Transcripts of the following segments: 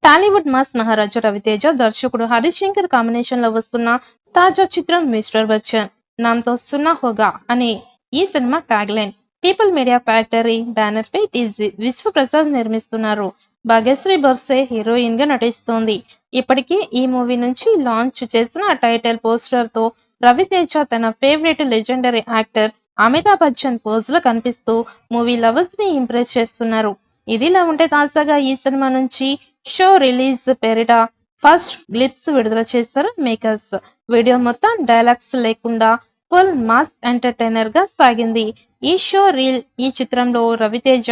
Tollywood mass మహారాజా రవితేజ, దర్శకుడు Harish Shankar combination లో వస్తున్న తాజా చిత్రం మిస్టర్ బచ్చన్. నామ్తో సున్నా హోగా అనే ఈ cinema tagline. People Media Factory banner పై టీజీ విశ్వప్రసాద్ నిర్మిస్తున్నారు. భాగ్యశ్రీ బొర్సే హీరోయిన్ గా నటిస్తోంది. ఇప్పటికే ఈ మూవీ నుంచి లాంచ్ చేసిన టైటిల్ పోస్టర్ తో రవితేజ తన favourite legendary actor Amitabh Bachchan pose లో కనిపిస్తూ మూవీ లవర్స్ ని ఇంప్రెస్ చేస్తున్నారు. ఇదిలా ఉంటే తాజాగా ఈ సినిమా నుంచి షో రిలీజ్ పేరిట ఫస్ట్ గ్లిప్స్ విడుదల చేశారు మేకర్స్. వీడియో మొత్తం డైలాగ్స్ లేకుండా ఫుల్ మాస్ ఎంటర్టైనర్ గా సాగింది. ఈ చిత్రంలో రవితేజ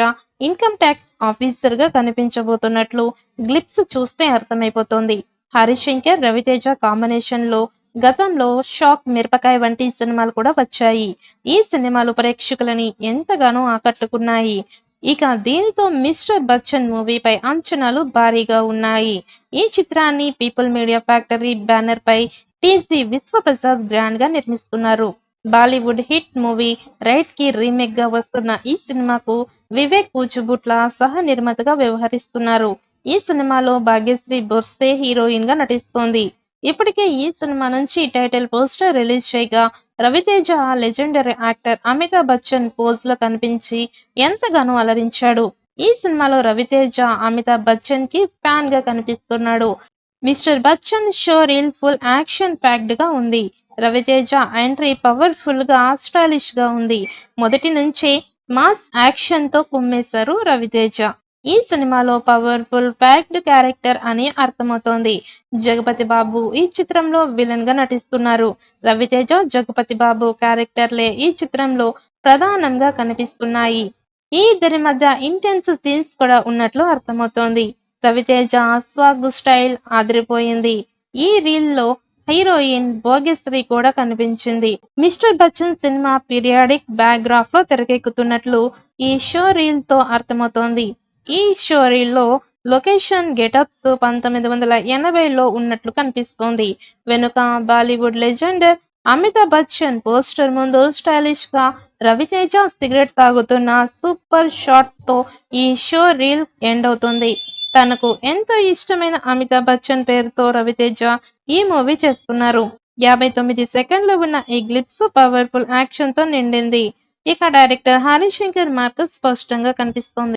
ఇన్కమ్ ట్యాక్స్ ఆఫీసర్ గా కనిపించబోతున్నట్లు గ్లిప్స్ చూస్తే అర్థమైపోతోంది. హరీష్ శంకర్, రవితేజ కాంబినేషన్ లో గతంలో షాక్, మిరపకాయ వంటి సినిమాలు కూడా వచ్చాయి. ఈ సినిమాలు ప్రేక్షకులని ఎంతగానో ఆకట్టుకున్నాయి. ఇక దీనితో మిస్టర్ బచ్చన్ మూవీపై అంచనాలు భారీగా ఉన్నాయి. ఈ చిత్రాన్ని పీపుల్ మీడియా ఫ్యాక్టరీ బ్యానర్ పై టీజీ విశ్వప్రసాద్ గ్రాండ్ గా నిర్మిస్తున్నారు. బాలీవుడ్ హిట్ మూవీ రైడ్ కి రీమేక్ గా వస్తున్న ఈ సినిమాకు వివేక్ పూజబుట్ల సహ నిర్మాతగా వ్యవహరిస్తున్నారు. ఈ సినిమాలో భాగ్యశ్రీ బొర్సే హీరోయిన్ గా నటిస్తోంది. ఇప్పటికే ఈ సినిమా నుంచి టైటిల్ పోస్టర్ రిలీజ్ చేయగా Ravi Teja legendary actor Amitabh Bachchan pose లో కనిపించి ఎంతగానో అలరించాడు. ఈ సినిమాలో రవితేజ అమితాబ్ బచ్చన్ కి ఫ్యాన్ గా కనిపిస్తున్నాడు. Mister Bachchan show reel full action packed గా ఉంది. రవితేజ ఎంట్రీ పవర్ఫుల్ గా, స్టైలిష్ గా ఉంది. మొదటి నుంచే మాస్ యాక్షన్ తో కుమ్మేశారు రవితేజ. ఈ సినిమాలో పవర్ఫుల్ ప్యాక్డ్ క్యారెక్టర్ అని అర్థమవుతోంది. జగపతి బాబు ఈ చిత్రంలో విలన్ గా నటిస్తున్నారు. రవితేజ, జగపతి బాబు క్యారెక్టర్లే ఈ చిత్రంలో ప్రధానంగా కనిపిస్తున్నాయి. ఈ ఇద్దరి మధ్య ఇంటెన్స్ సీన్స్ కూడా ఉన్నట్లు అర్థమవుతోంది. రవితేజ స్వాగ్ స్టైల్ అదిరిపోయింది. ఈ రీల్ లో హీరోయిన్ భోగ్యశ్రీ కూడా కనిపించింది. Mister Bachchan cinema periodic back graph లో తెరకెక్కుతున్నట్లు ఈ షో రీల్ తో అర్థమవుతోంది. ఈ షో రీల్ లో లొకేషన్ గెటప్స్ 1980లో ఉన్నట్లు కనిపిస్తోంది. వెనుక బాలీవుడ్ లెజెండర్ అమితాబ్ బచ్చన్ పోస్టర్ ముందు స్టైలిష్ గా రవితేజ సిగరెట్ తాగుతున్న సూపర్ షాట్ తో ఈ షో రీల్ ఎండ్ అవుతుంది. తనకు ఎంతో ఇష్టమైన అమితాబ్ బచ్చన్ పేరుతో రవితేజ ఈ మూవీ చేస్తున్నారు. 59 సెకండ్లు ఉన్న ఈ గ్లిప్స్ పవర్ఫుల్ యాక్షన్ తో నిండింది. ఇక డైరెక్టర్ హరీష్ శంకర్ మార్క్ స్పష్టంగా కనిపిస్తోంది.